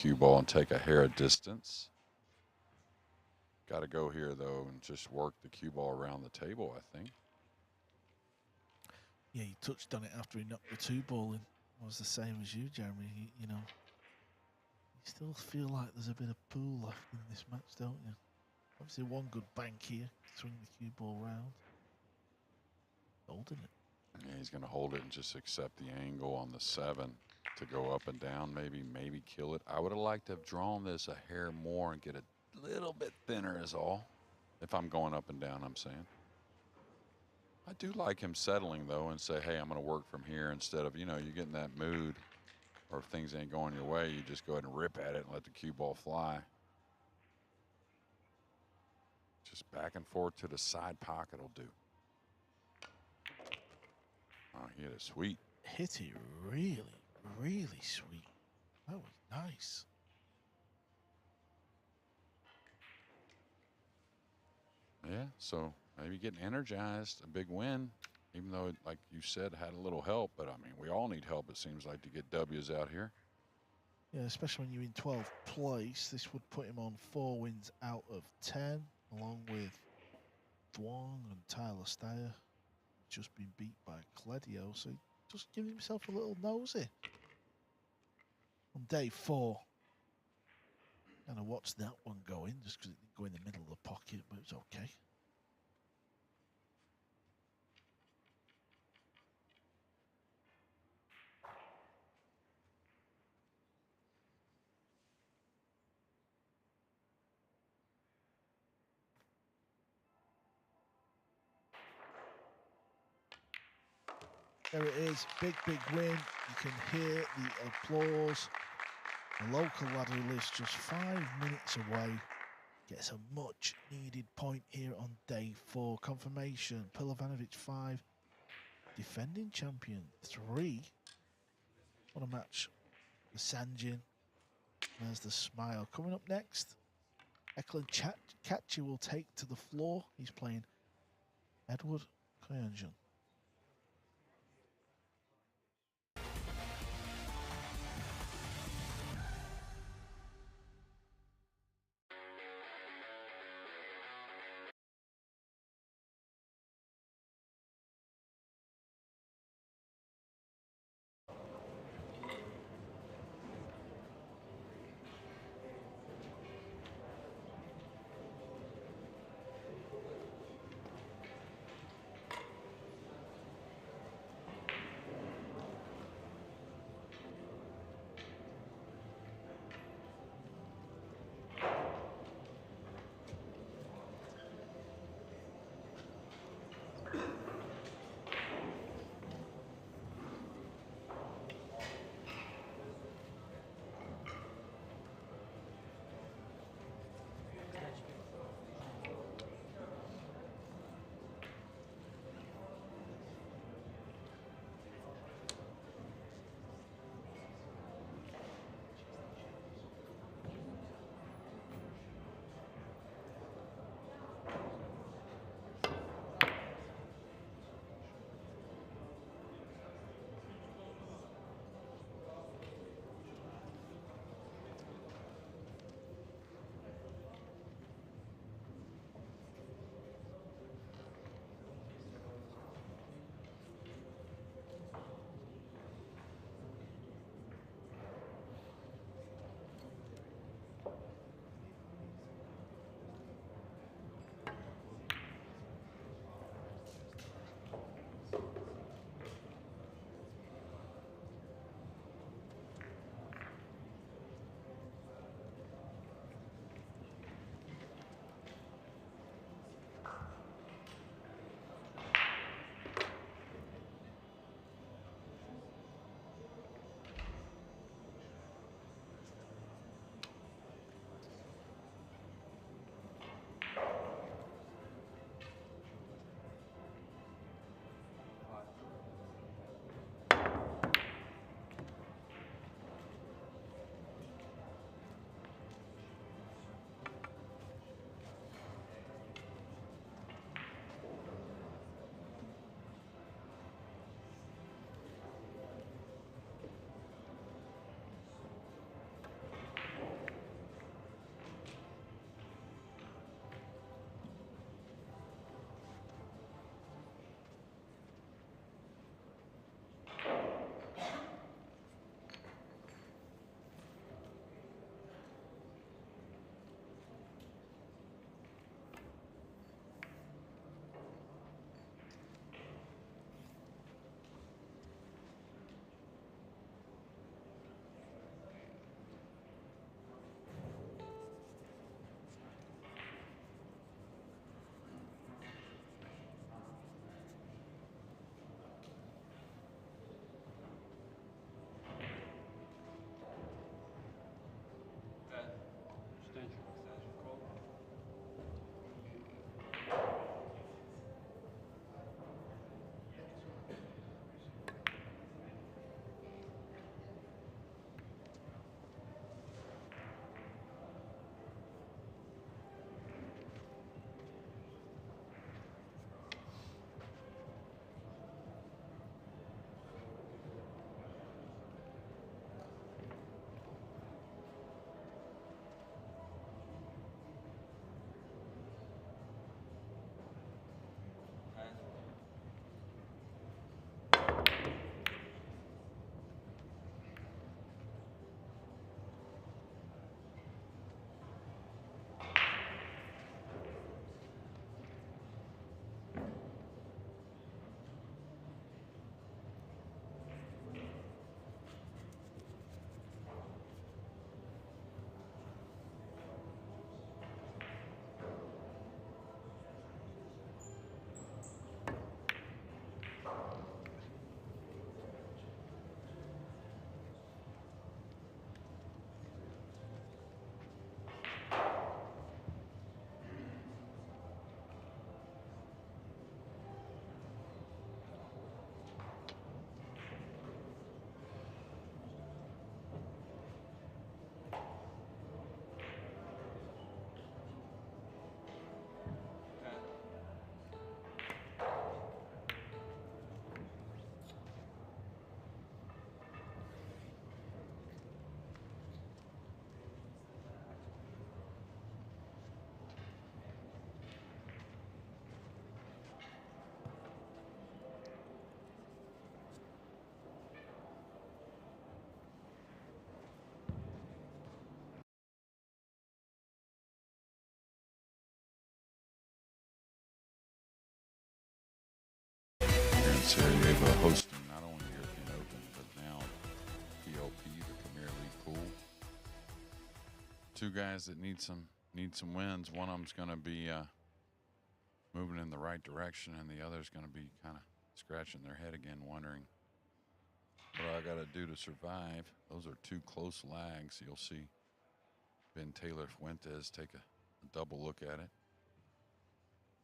cue ball and take a hair of distance. Got to go here though and just work the cue ball around the table. I think. Yeah, he touched on it after he knocked the two ball in. I was the same as you, Jeremy. You know, you still feel like there's a bit of pool left in this match, don't you? Obviously, one good bank here, swing the cue ball round, holding it. Yeah, he's going to hold it and just accept the angle on the 7 to go up and down. Maybe kill it. I would have liked to have drawn this a hair more and get a little bit thinner is all. If I'm going up and down, I'm saying. I do like him settling though and say, hey, I'm going to work from here instead of, you get in that mood or if things ain't going your way, you just go ahead and rip at it and let the cue ball fly. Just back and forth to the side pocket will do. Oh, he hit it sweet. Hit it really, really sweet. That was nice. Yeah, so maybe getting energized, a big win, even though, like you said, had a little help. But I mean, we all need help, it seems like, to get W's out here. Yeah, especially when you're in 12th place. This would put him on 4 wins out of 10, along with Thuong and Tyler Steyer. Just been beat by Cledio, so just giving himself a little nosy on day 4. Kind of watched that one go in just because it didn't go in the middle of the pocket, but it's okay. There it is, big win. You can hear the applause. The local lad who lives just 5 minutes away gets a much needed point here on day 4. Confirmation, Pilovanovic 5, defending champion 3. What a match for Sanjin. There's the smile. Coming up next, Eklund Katchi will take to the floor. He's playing Edward Koyunjun. Sarajevo hosting not only the European Open, but now PLP, the Premier League pool. Two guys that need some wins. One of them's going to be moving in the right direction, and the other's going to be kind of scratching their head again, wondering what I got to do to survive. Those are two close lags. You'll see Ben Taylor Fuentes take a double look at it.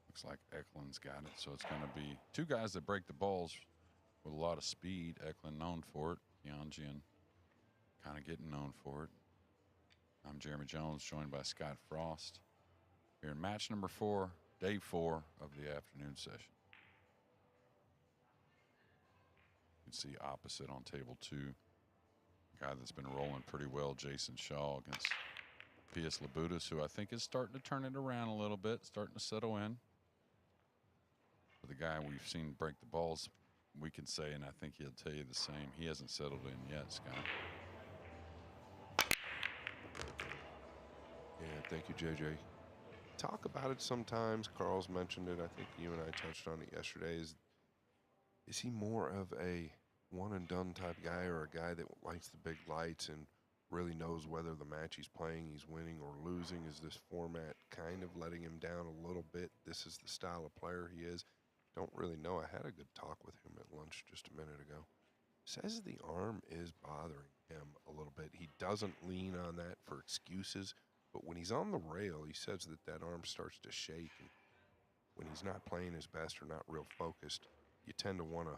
Looks like Eklund's got it, so it's going to be two guys that break the balls with a lot of speed. Eklund known for it. Tianjian kind of getting known for it. I'm Jeremy Jones, joined by Scott Frost here in match number 4, day 4 of the afternoon session. You can see opposite on table 2, a guy that's been rolling pretty well, Jason Shaw, against Pius Labutis, who I think is starting to turn it around a little bit, starting to settle in. For the guy we've seen break the balls, we can say, and I think he'll tell you the same, he hasn't settled in yet, Scott. Yeah, thank you, JJ. Talk about it sometimes. Carl's mentioned it. I think you and I touched on it yesterday. Is he more of a one-and-done type guy, or a guy that likes the big lights and really knows whether the match he's playing, he's winning or losing? Is this format kind of letting him down a little bit? This is the style of player he is. Don't really know. I had a good talk with him at lunch just a minute ago. Says the arm is bothering him a little bit. He doesn't lean on that for excuses. But when he's on the rail, he says that arm starts to shake. And when he's not playing his best or not real focused, you tend to want to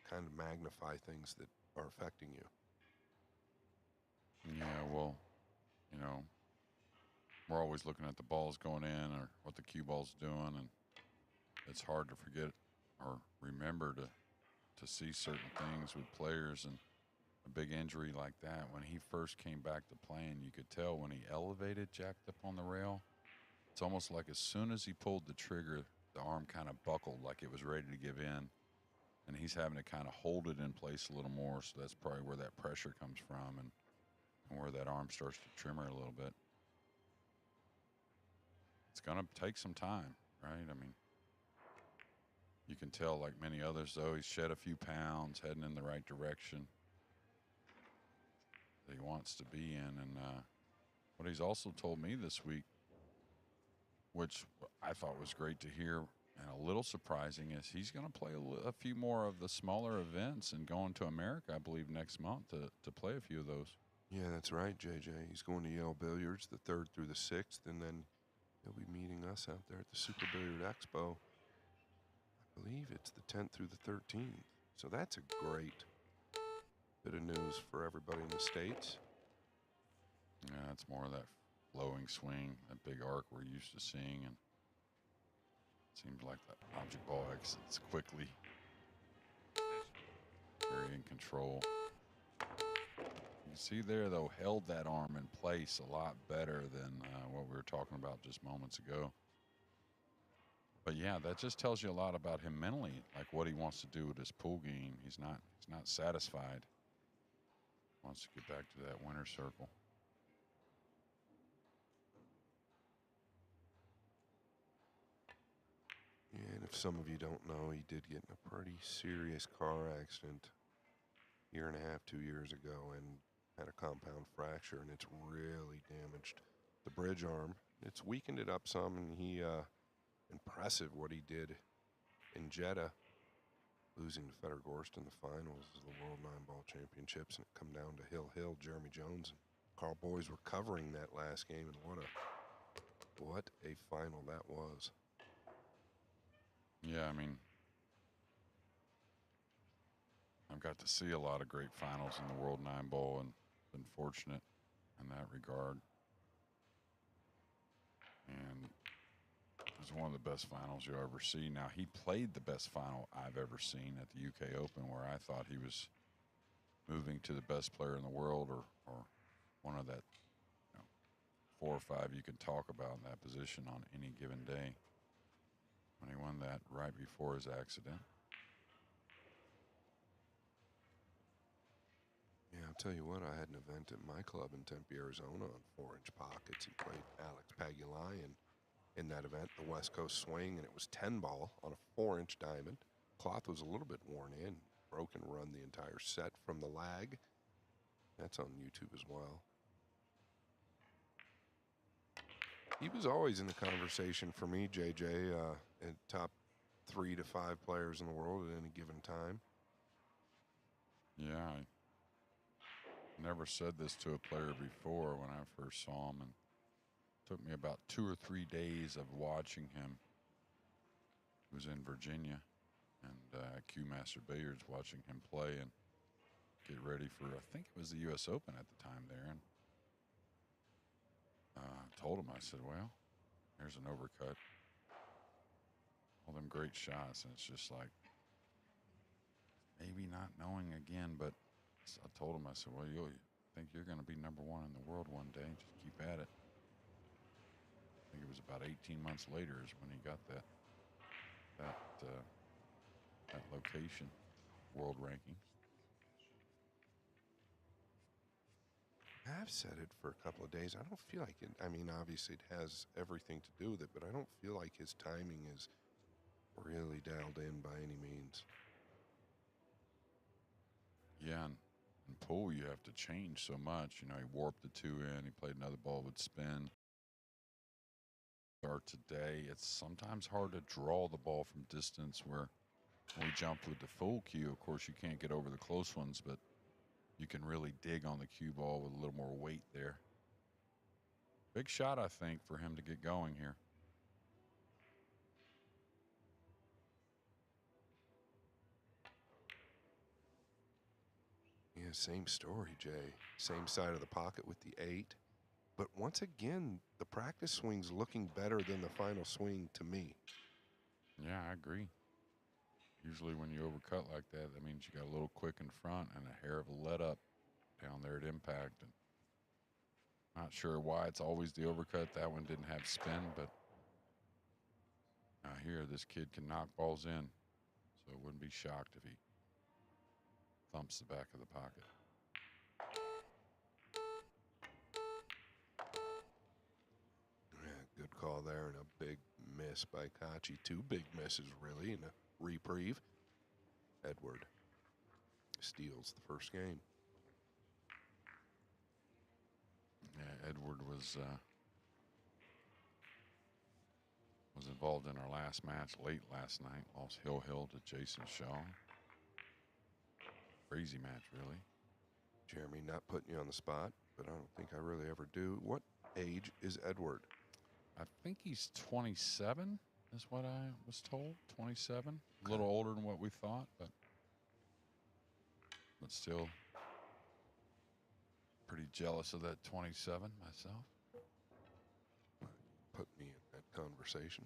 kind of magnify things that are affecting you. Yeah, well, you know, we're always looking at the balls going in or what the cue ball's doing, and it's hard to forget or remember to see certain things with players. And a big injury like that, when he first came back to playing, you could tell when he elevated, jacked up on the rail, it's almost like as soon as he pulled the trigger, the arm kind of buckled like it was ready to give in, and he's having to kind of hold it in place a little more. So that's probably where that pressure comes from, and where that arm starts to tremor a little bit. It's going to take some time, right? I mean, you can tell, like many others, though, he's shed a few pounds, heading in the right direction that he wants to be in. And what he's also told me this week, which I thought was great to hear and a little surprising, is he's going to play a few more of the smaller events and going to America, I believe, next month to play a few of those. Yeah, that's right, JJ. He's going to Yale Billiards the 3rd through the 6th, and then he'll be meeting us out there at the Super Billiard Expo. I believe it's the 10th through the 13th. So that's a great bit of news for everybody in the States. Yeah, it's more of that flowing swing, that big arc we're used to seeing, and it seems like the object ball exits quickly. Very in control. You see there, though, held that arm in place a lot better than what we were talking about just moments ago. But yeah, that just tells you a lot about him mentally, like what he wants to do with his pool game. He's not satisfied. Wants to get back to that winner's circle. Yeah, and if some of you don't know, he did get in a pretty serious car accident a year and a half, 2 years ago, and had a compound fracture, and it's really damaged the bridge arm. It's weakened it up some, and he, impressive what he did in Jeddah, losing to Federer-Gorst in the finals of the World 9-Ball Championships, and it come down to Hill. Jeremy Jones and Carl Boys were covering that last game, and what a final that was. Yeah, I mean, I've got to see a lot of great finals in the World 9-Ball and been fortunate in that regard. And it was one of the best finals you'll ever see. Now, he played the best final I've ever seen at the UK Open, where I thought he was moving to the best player in the world, or one of that 4 or 5 you can talk about in that position on any given day. When he won that right before his accident. Yeah, I'll tell you what, I had an event at my club in Tempe, Arizona on 4-inch pockets. He played Alex Pagulayan in that event, the West Coast Swing, and it was 10-ball on a 4-inch diamond. cloth was a little bit worn in. Broken run the entire set from the lag. That's on YouTube as well. He was always in the conversation for me, JJ, in top 3 to 5 players in the world at any given time. Yeah, I never said this to a player before when I first saw him, and it took me about 2 or 3 days of watching him. He was in Virginia, and Q Master Billiards, watching him play and get ready for, I think it was the U.S. Open at the time there, and I told him, I said, well, here's an overcut. All them great shots, and it's just like, maybe not knowing again, but I told him, I said, well, you think you're going to be number 1 in the world one day. Just keep at it. I think it was about 18 months later is when he got that location, world ranking. I've said it for a couple of days. I don't feel like it. I mean, obviously it has everything to do with it, but I don't feel like his timing is really dialed in by any means. Yeah, and in pool you have to change so much. You know, he warped the 2 in. He played another ball with spin. Start today. It's sometimes hard to draw the ball from distance where when we jumped with the full cue, of course, you can't get over the close ones, but you can really dig on the cue ball with a little more weight there. Big shot, I think, for him to get going here. Yeah, same story, Jay. Same side of the pocket with the 8. But once again, the practice swing's looking better than the final swing to me. Yeah, I agree. Usually when you overcut like that, that means you got a little quick in front and a hair of a let up down there at impact. And not sure why it's always the overcut. That one didn't have spin, but now here this kid can knock balls in, so I wouldn't be shocked if he thumps the back of the pocket. Yeah, good call there, and a big miss by Kachi. 2 big misses, really, and a reprieve. Edward steals the first game. Yeah, Edward was involved in our last match late last night. Lost Hill to Jason Shaw. Crazy match, really. Jeremy, not putting you on the spot, but I don't think I really ever do. What age is Edward? I think he's 27, is what I was told. 27. Okay. A little older than what we thought, but still pretty jealous of that 27 myself. Put me in that conversation.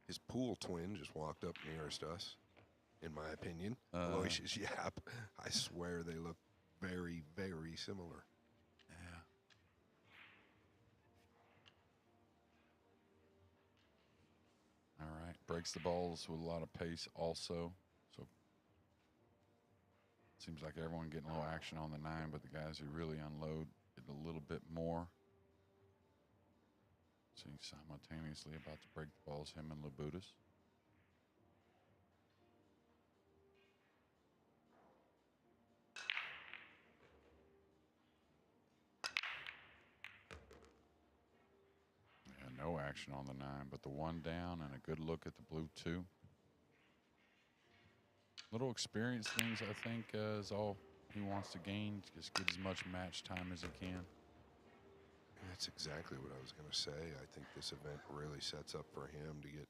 His pool twin just walked up nearest us, in my opinion. Aloysius Yap. I swear they look very, very similar. Yeah. All right. Breaks the balls with a lot of pace also. So seems like everyone getting a little action on the 9, but the guys who really unload get a little bit more. So he's simultaneously about to break the balls, him and Labutus. Yeah, no action on the 9, but the 1 down and a good look at the blue 2. Little experience things, I think, is all he wants to gain. Just get as much match time as he can. That's exactly what I was going to say. I think this event really sets up for him to get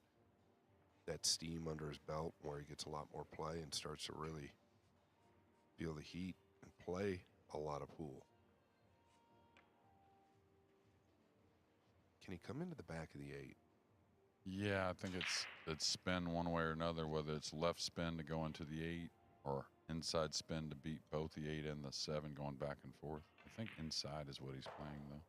that steam under his belt where he gets a lot more play and starts to really feel the heat and play a lot of pool. Can he come into the back of the 8? Yeah, I think it's spin one way or another, whether it's left spin to go into the 8 or inside spin to beat both the 8 and the 7 going back and forth. I think inside is what he's playing, though.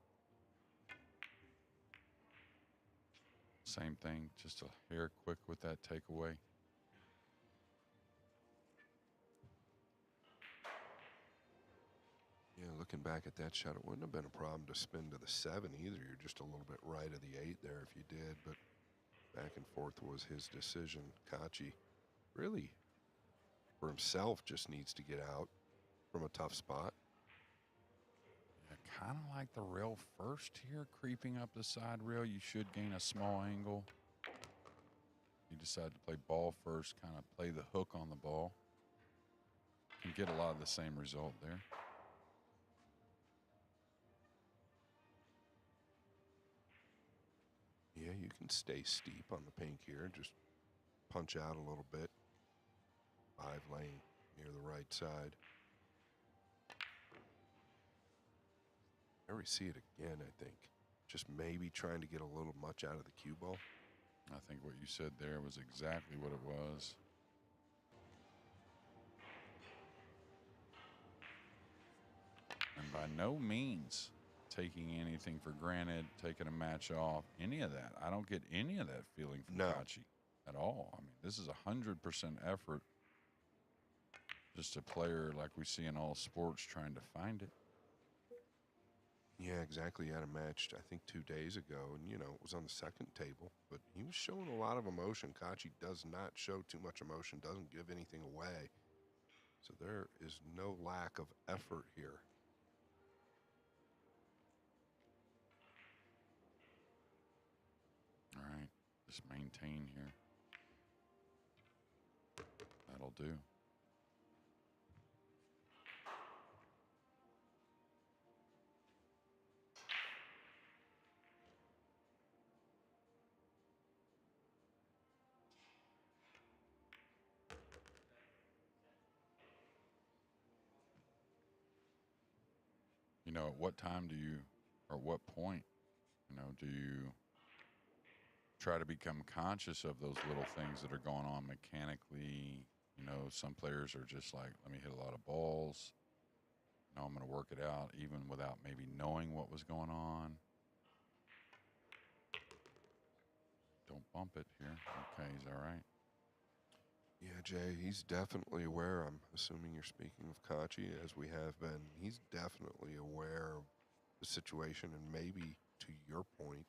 Same thing, just a hair quick with that takeaway. Yeah, looking back at that shot, it wouldn't have been a problem to spin to the 7 either. You're just a little bit right of the 8 there if you did, but back and forth was his decision. Kachi really, for himself, just needs to get out from a tough spot. Yeah, kind of like the rail first here, creeping up the side rail. You should gain a small angle. You decide to play ball first, kind of play the hook on the ball. And get a lot of the same result there. Yeah, you can stay steep on the pink here. Just punch out a little bit. 5-lane near the right side. There we see it again, I think. Just maybe trying to get a little much out of the cue ball. I think what you said there was exactly what it was. And by no means taking anything for granted, taking a match off, any of that. I don't get any of that feeling from No. Kachi at all. I mean, this is 100% effort. Just a player like we see in all sports trying to find it. Yeah, exactly. He had a match, I think, 2 days ago, and, it was on the second table, but he was showing a lot of emotion. Kachi does not show too much emotion, doesn't give anything away. So there is no lack of effort here. All right, just maintain here. That'll do. At what time do you, or what point, do you try to become conscious of those little things that are going on mechanically? Some players are just like, let me hit a lot of balls. I'm going to work it out even without maybe knowing what was going on. Don't bump it here. Okay, he's all right. Yeah, Jay, he's definitely aware. I'm assuming you're speaking of Kachi, as we have been. He's definitely aware of the situation, and maybe, to your point,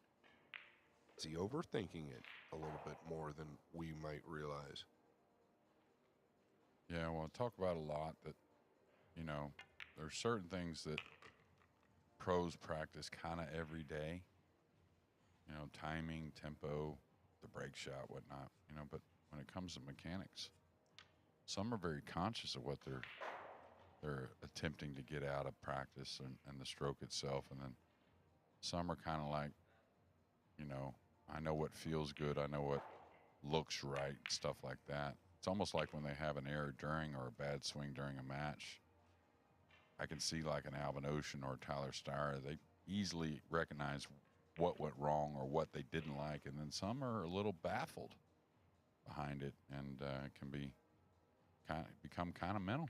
is he overthinking it a little bit more than we might realize? Yeah, well, I talk about a lot that, there's certain things that pros practice kind of every day. Timing, tempo, the break shot, whatnot. But when it comes to mechanics, some are very conscious of what they're attempting to get out of practice and the stroke itself, and then some are kind of like, I know what feels good, I know what looks right, stuff like that. It's almost like when they have an error during or a bad swing during a match. I can see like an Alvin Ocean or Tyler Styer, they easily recognize what went wrong or what they didn't like, and then some are a little baffled behind it and can become kind of mental.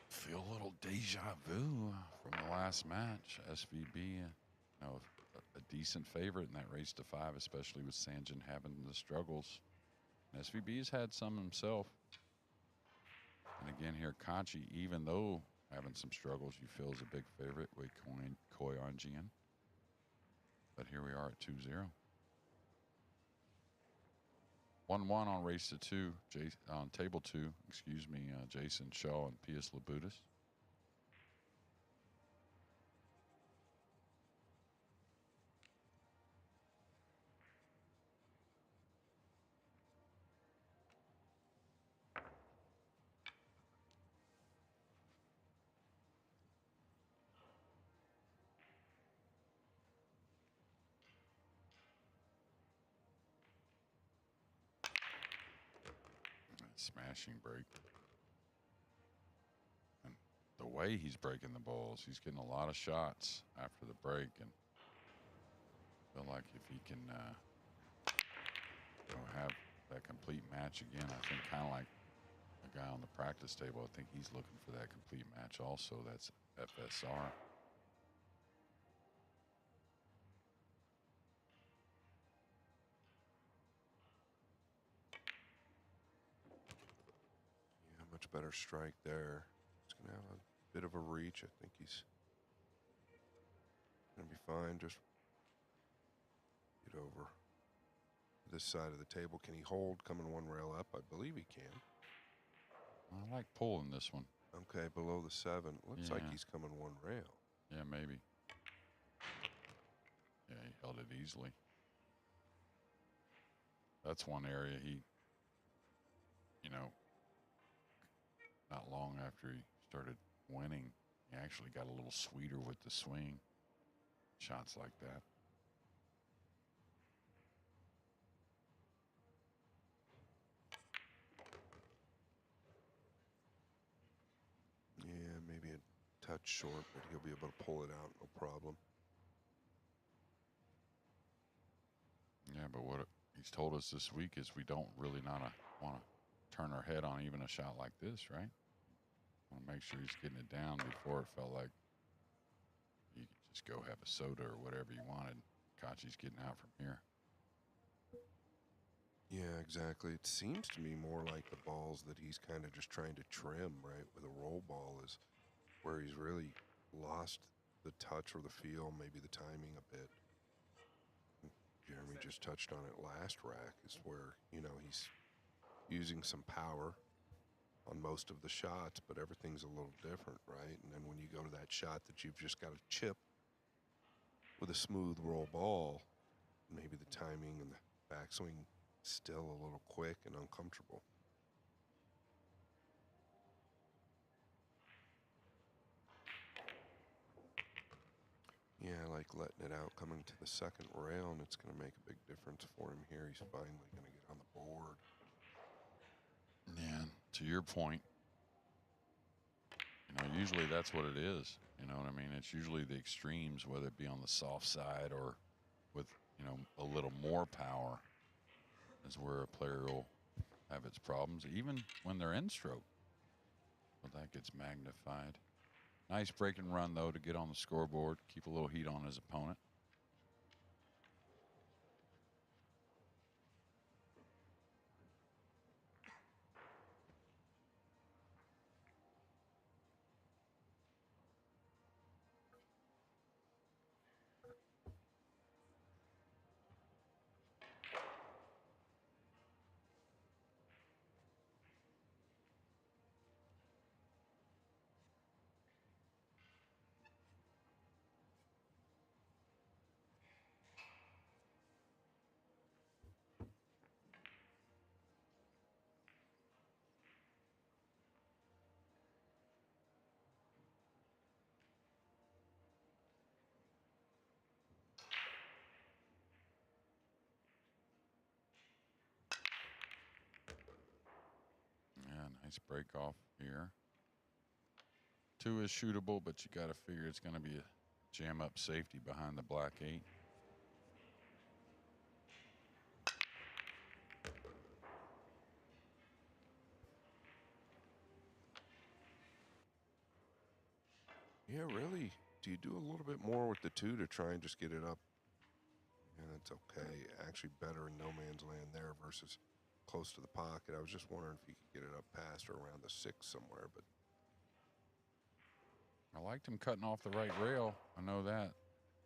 Feel a little deja vu from the last match. SVB, a decent favorite in that race to 5, especially with Sanjin having the struggles. And SVB's had some himself. And again here, Kachi, even though having some struggles, you feel is a big favorite with Koi Onjian. But here we are at 2-0. 1-1 on race to 2, on table 2, Jason Shaw and Pius Labutis. Smashing break. And the way he's breaking the balls, he's getting a lot of shots after the break, and I feel like if he can have that complete match again, I think kind of like a guy on the practice table, I think he's looking for that complete match also. That's FSR. much better strike there. He's going to have a bit of a reach. I think he's going to be fine. Just get over this side of the table. Can he hold coming one rail up? I believe he can. I like pulling this one. Okay, below the 7. Looks like Yeah. he's coming one rail. Yeah, maybe. Yeah, he held it easily. That's one area he, you know, not long after he started winning, he actually got a little sweeter with the swing. Shots like that. Yeah, maybe a touch short, but he'll be able to pull it out, no problem. Yeah, but what he's told us this week is we don't really want to turn our head on even a shot like this, right? Want to make sure he's getting it down before it felt like you could just go have a soda or whatever you wanted. Kachi's getting out from here. Yeah, exactly. It seems to me more like the balls that he's kind of just trying to trim, right? With a roll ball is where he's really lost the touch or the feel, maybe the timing a bit. Jeremy just touched on it last rack is where, you know, he's using some power on most of the shots, but everything's a little different, right? And then when you go to that shot that you've just got to chip with a smooth roll ball, maybe the timing and the backswing still a little quick and uncomfortable. Yeah, I like letting it out coming to the second rail, and it's going to make a big difference for him here. He's finally going to get on the board. Yeah, to your point, you know, usually that's what it is. You know what I mean? It's usually the extremes, whether it be on the soft side or with, you know, a little more power, is where a player will have its problems, even when they're in stroke. But that gets magnified. Nice break and run, though, to get on the scoreboard, keep a little heat on his opponent. Yeah, nice break off here. 2 is shootable, but you got to figure it's going to be a jam up safety behind the black 8. Yeah, really. Do you do a little bit more with the 2 to try and just get it up? Yeah, that's okay. Actually better in no man's land there versus close to the pocket. I was just wondering if you could get it up past or around the 6 somewhere, but I liked him cutting off the right rail. I know that.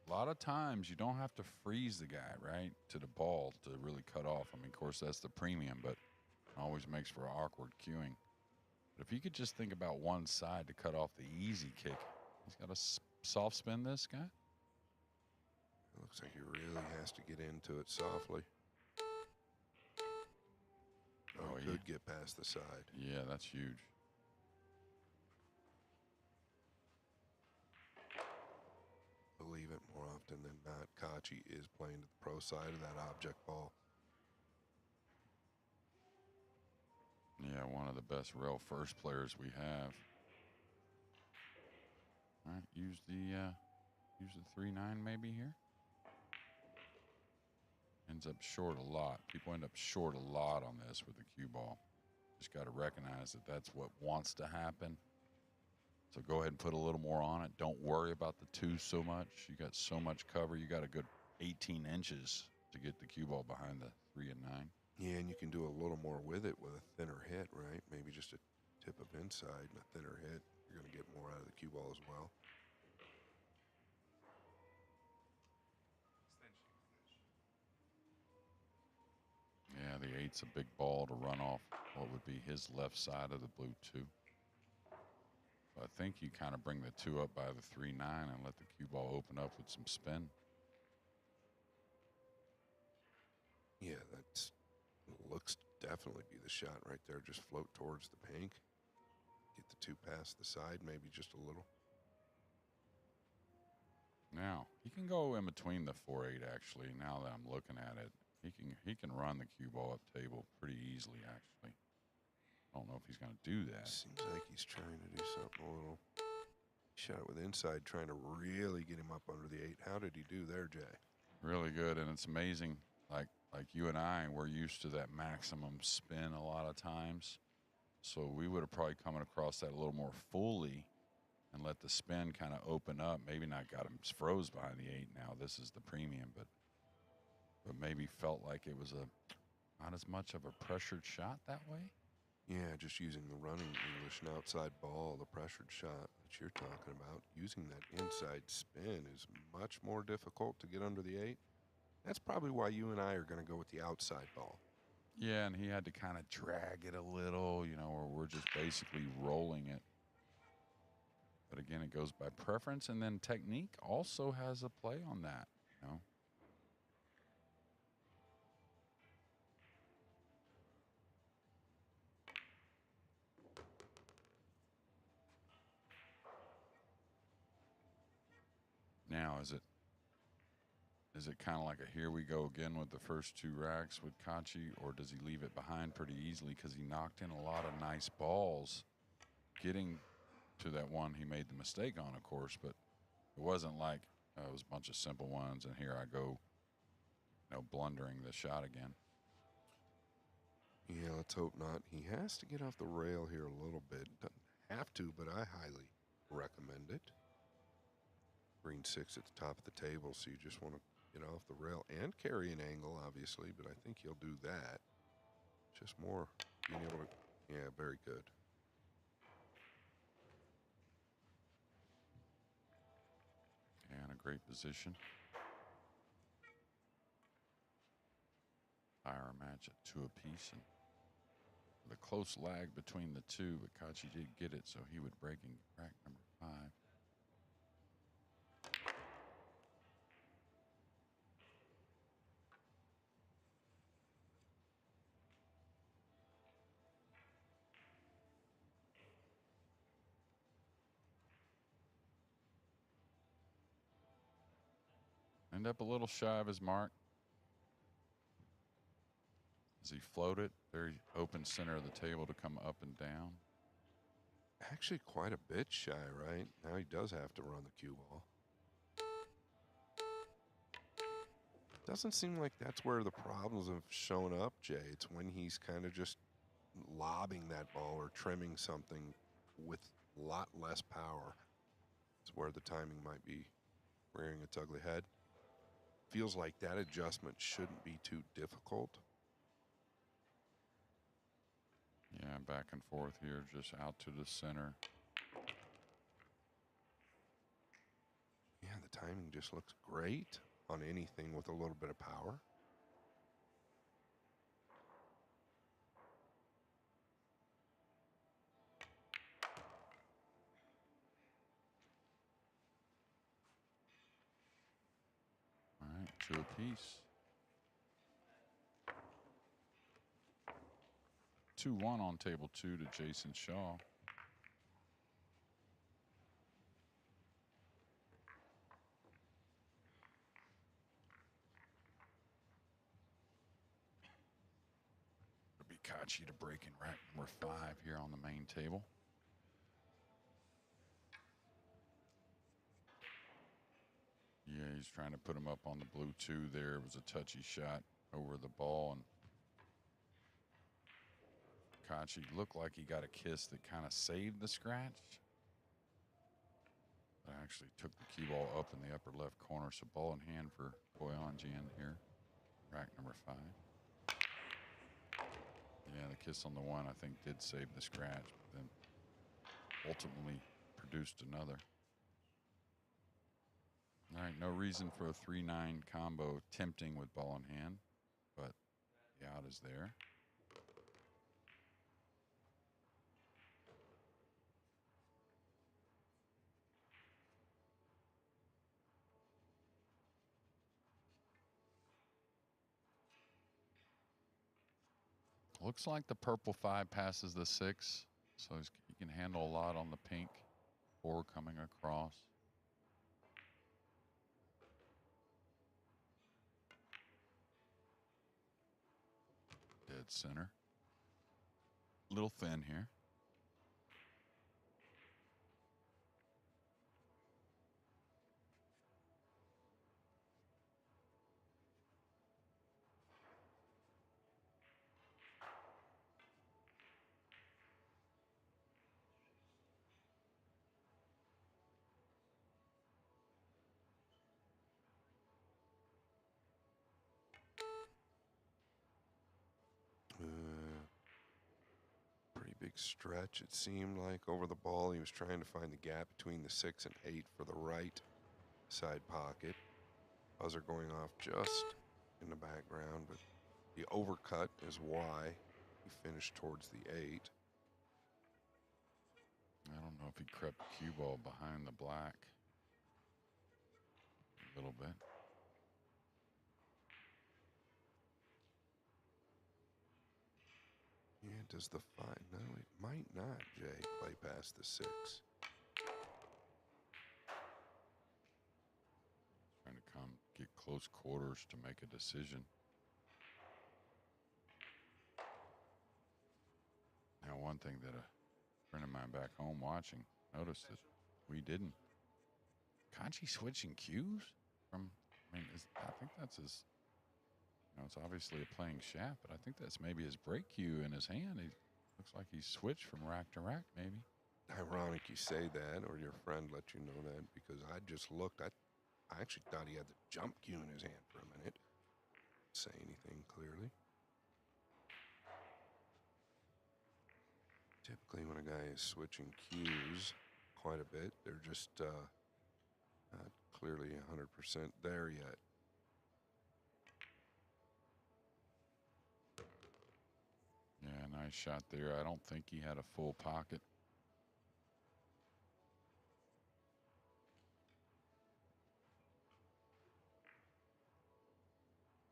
A lot of times you don't have to freeze the guy, right, to the ball to really cut off. I mean, of course, that's the premium, but it always makes for awkward cueing. But if you could just think about one side to cut off the easy kick. He's got to soft spin this guy. it looks like he really has to get into it softly. Oh, he could get past the side. Yeah, that's huge. Believe it, more often than not, Kachi is playing to the pro side of that object ball. Yeah, one of the best rail first players we have. All right, use the 3-9 maybe here. Ends up short a lot. People end up short a lot on this with the cue ball. Just got to recognize that that's what wants to happen. So go ahead and put a little more on it. Don't worry about the 2 so much. You got so much cover. You got a good 18 inches to get the cue ball behind the 3 and 9. Yeah, and you can do a little more with it with a thinner hit, right? Maybe just a tip of inside and a thinner hit, you're going to get more out of the cue ball as well. Yeah, the 8's a big ball to run off what would be his left side of the blue 2. So I think you kind of bring the 2 up by the 3-9 and let the cue ball open up with some spin. Yeah, that's looks to definitely be the shot right there. Just float towards the pink. Get the 2 past the side, maybe just a little. Now, he can go in between the 4-8 actually, now that I'm looking at it. He can run the cue ball up table pretty easily actually. I don't know if he's going to do that. Seems like he's trying to do something a little. Shot it with inside, trying to really get him up under the 8. How did he do there, Jay? Really good, and it's amazing. Like you and I, we're used to that maximum spin a lot of times. So we would have probably come across that a little more fully and let the spin kind of open up. Maybe not got him froze behind the 8 now. This is the premium, but maybe felt like it was not as much of a pressured shot that way. Yeah, just using the running English and outside ball, the pressured shot that you're talking about. Using that inside spin is much more difficult to get under the 8. That's probably why you and I are going to go with the outside ball. Yeah, and he had to kind of drag it a little, or we're just basically rolling it. But again, it goes by preference, and then technique also has a play on that, Now, is it kind of like a here we go again with the first 2 racks with Kachi, or does he leave it behind pretty easily because he knocked in a lot of nice balls getting to that one he made the mistake on, of course, but it wasn't like it was a bunch of simple ones and here I go, blundering the shot again. Yeah, let's hope not. He has to get off the rail here a little bit. Doesn't have to, but I highly recommend it. Green 6 at the top of the table, so you just want to get off the rail and carry an angle, obviously, but I think he'll do that. Just more being able to, yeah, very good. And a great position. Fire match at 2 apiece, and with a close lag between the 2, but Kachi did get it, so he would break in rack number 5. End up a little shy of his mark. As he floated, very open center of the table to come up and down. Actually quite a bit shy, right? Now he does have to run the cue ball. Doesn't seem like that's where the problems have shown up, Jay. It's when he's kind of just lobbing that ball or trimming something with a lot less power. It's where the timing might be rearing its ugly head. Feels like that adjustment shouldn't be too difficult. Yeah, back and forth here, just out to the center. Yeah, the timing just looks great on anything with a little bit of power. All right, 2 apiece. 2-1 on table 2 to Jason Shaw. It'll be Kachi to break in rack number 5 here on the main table. Yeah, he's trying to put him up on the blue 2 there. It was a touchy shot over the ball, and Kachi looked like he got a kiss that kind of saved the scratch. But actually took the cue ball up in the upper left corner. So ball in hand for Boyanjian here. Rack number 5. Yeah, the kiss on the one I think did save the scratch, but then ultimately produced another. All right, no reason for a 3-9 combo tempting with ball in hand, but the out is there. Looks like the purple 5 passes the 6, so he can handle a lot on the pink 4 coming across. Dead center. Little thin here. Pretty big stretch, it seemed like, over the ball. He was trying to find the gap between the 6 and 8 for the right side pocket. Buzzer going off just in the background, but the overcut is why he finished towards the 8. I don't know if he crept cue ball behind the black a little bit. Yeah, does the 5? No, it might not, Jay, play past the 6. Trying to get close quarters to make a decision. Now, one thing that a friend of mine back home watching noticed that we didn't. Kanji switching cues from, I mean, I think that's his, it's obviously a playing shaft, but I think that's maybe his break cue in his hand. He looks like he switched from rack to rack, maybe. Ironic you say that, or your friend let you know that, because I just looked. I actually thought he had the jump cue in his hand for a minute. Say anything clearly. Typically, when a guy is switching cues quite a bit, they're just not clearly 100% there yet. Yeah, nice shot there. I don't think he had a full pocket.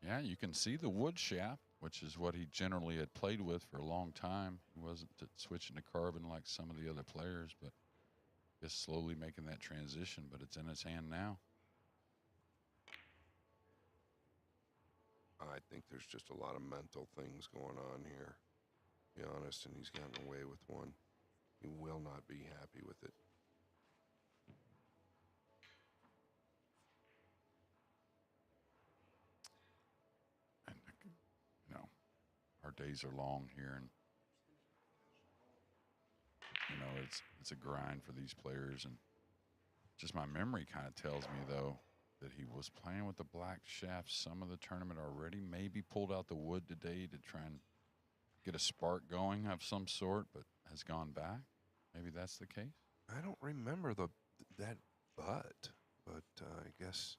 Yeah, you can see the wood shaft, which is what he generally had played with for a long time. He wasn't switching to carbon like some of the other players, but just slowly making that transition, but it's in his hand now. I think there's just a lot of mental things going on here, to be honest, and he's gotten away with one. He will not be happy with it. And, our days are long here, and, it's a grind for these players. And just my memory kind of tells me, though, that he was playing with the black shaft some of the tournament already, maybe pulled out the wood today to try and get a spark going of some sort, but has gone back. Maybe that's the case. I don't remember that but I guess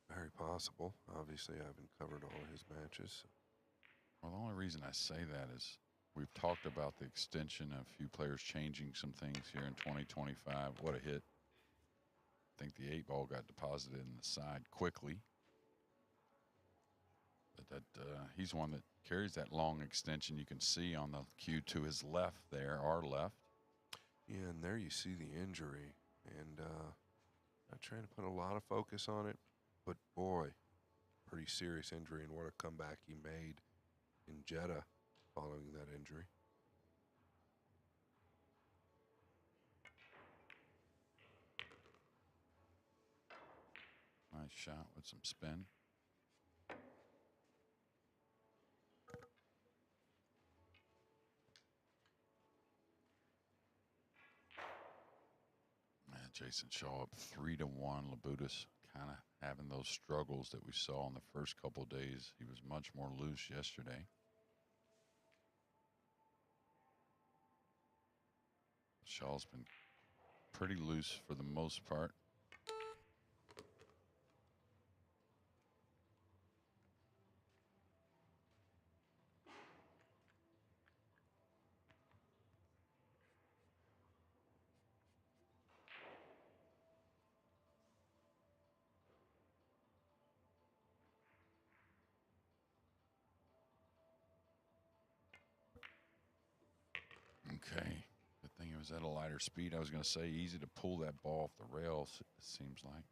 very possible. Obviously, I haven't covered all his matches. Well, the only reason I say that is we've talked about the extension of a few players changing some things here in 2025. What a hit. I think the 8 ball got deposited in the side quickly. But he's one that carries that long extension. You can see on the cue to his left there, our left. Yeah, and there you see the injury. And not trying to put a lot of focus on it, but boy, pretty serious injury, and what a comeback he made in Jeddah following that injury. Nice shot with some spin. Jason Shaw up 3-1. Labutus kind of having those struggles that we saw in the first couple of days. He was much more loose yesterday. Shaw's been pretty loose for the most part. Okay. Good thing it was at a lighter speed. I was going to say easy to pull that ball off the rails, it seems like.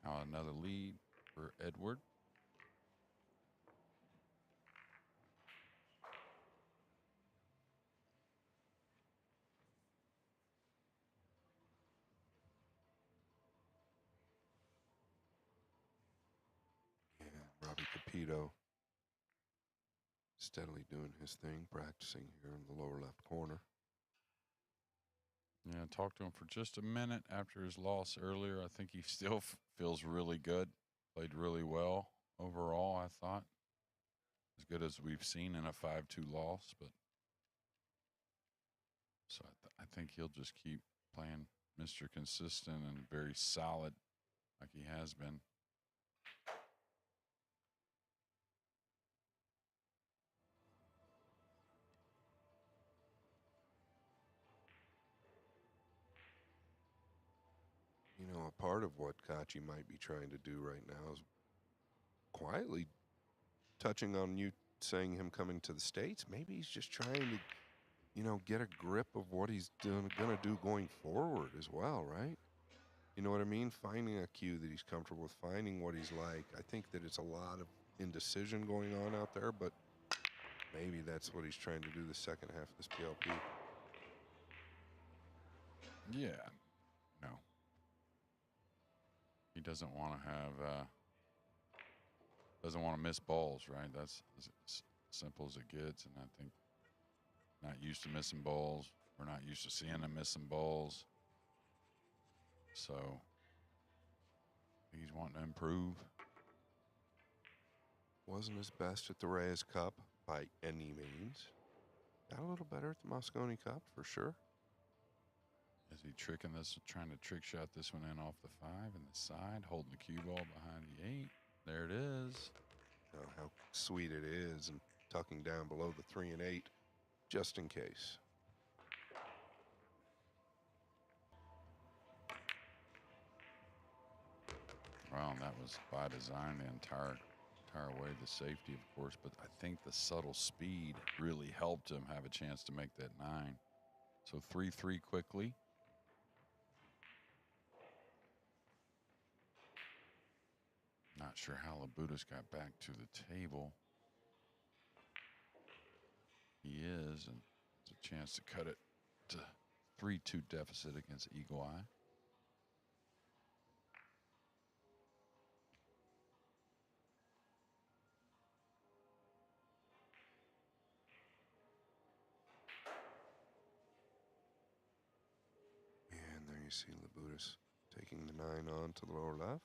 Now another lead for Edward. Yeah, Robbie Capito steadily doing his thing, practicing here in the lower left corner. Yeah, I talked to him for just a minute after his loss earlier. I think he still feels really good. Played really well overall, I thought. As good as we've seen in a 5-2 loss, but so I think he'll just keep playing Mr. Consistent and very solid like he has been. You know, a part of what Kachi might be trying to do right now is quietly touching on you saying him coming to the States. Maybe he's just trying to, you know, get a grip of what he's going to do going forward as well, right? You know what I mean? Finding a cue that he's comfortable with, finding what he's like. I think that it's a lot of indecision going on out there, but maybe that's what he's trying to do the second half of this PLP. Yeah, no. He doesn't want to have, doesn't want to miss balls, right? That's as simple as it gets. And I think not used to missing balls. We're not used to seeing him missing balls. So he's wanting to improve. Wasn't his best at the Reyes Cup by any means. Got a little better at the Mosconi Cup for sure. Is he tricking this, trying to trick shot this one in off the 5 and the side, holding the cue ball behind the 8. There it is. Oh, how sweet it is, and tucking down below the 3 and 8, just in case. Well, that was by design the entire way, the safety, of course, but I think the subtle speed really helped him have a chance to make that 9. So 3-3 quickly. Not sure how Labudas got back to the table. He is, and it's a chance to cut it to 3-2 deficit against Eagle Eye. And there you see Labudas taking the 9 on to the lower left.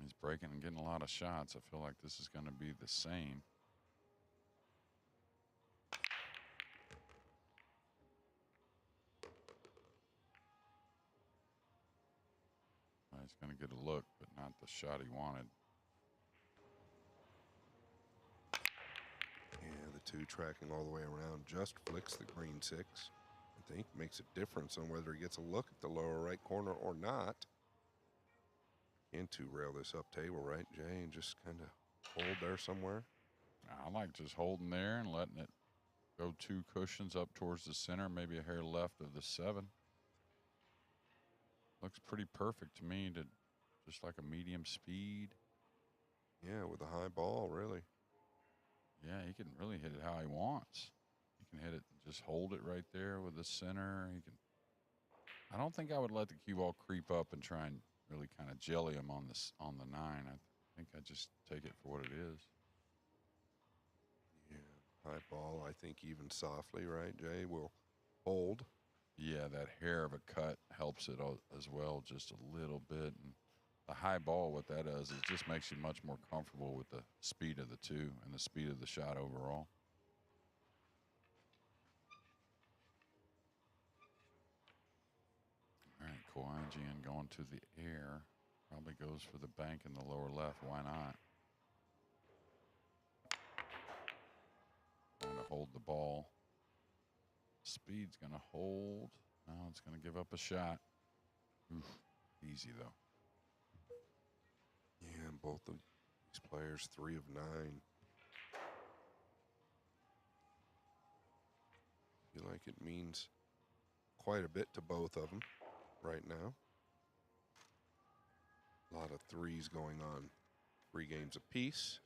He's breaking and getting a lot of shots. I feel like this is going to be the same. He's going to get a look, but not the shot he wanted. Yeah, the 2 tracking all the way around just flicks the green 6. I think makes a difference on whether he gets a look at the lower right corner or not. And to rail this up table, right, Jay, and just kind of hold there somewhere. I like just holding there and letting it go 2 cushions up towards the center, maybe a hair left of the 7. Looks pretty perfect to me, to just like a medium speed. Yeah, with a high ball, really. Yeah, he can really hit it how he wants. He can hit it, just hold it right there with the center. He can. I don't think I would let the cue ball creep up and try and really kind of jelly him on the 9. I think I just take it for what it is. High ball, I think even softly, right, Jay, will hold. Yeah, that hair of a cut helps it as well, just a little bit. And the high ball, what that does is just makes you much more comfortable with the speed of the two and the speed of the shot overall. All right, Koanjian going to the air. Probably goes for the bank in the lower left. Why not? Trying to hold the ball. Speed's going to hold. Now it's going to give up a shot. Oof, easy, though. Yeah, and both of these players, 3 of 9. Feel like it means quite a bit to both of them right now. A lot of threes going on. 3 games apiece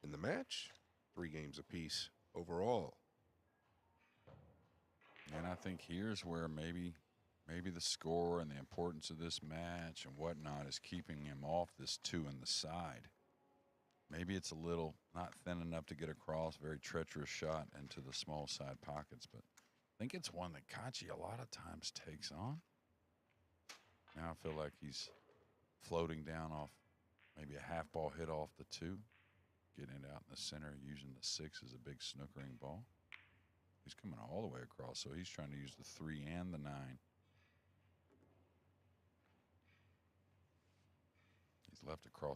in the match, 3 games apiece overall. And I think here's where maybe the score and the importance of this match and whatnot is keeping him off this 2 in the side. Maybe it's a little not thin enough to get across, very treacherous shot into the small side pockets, but I think it's one that Kachi a lot of times takes on. Now I feel like he's floating down off maybe a half ball hit off the 2, getting it out in the center, using the 6 as a big snookering ball. He's coming all the way across, so he's trying to use the 3 and the 9. He's left across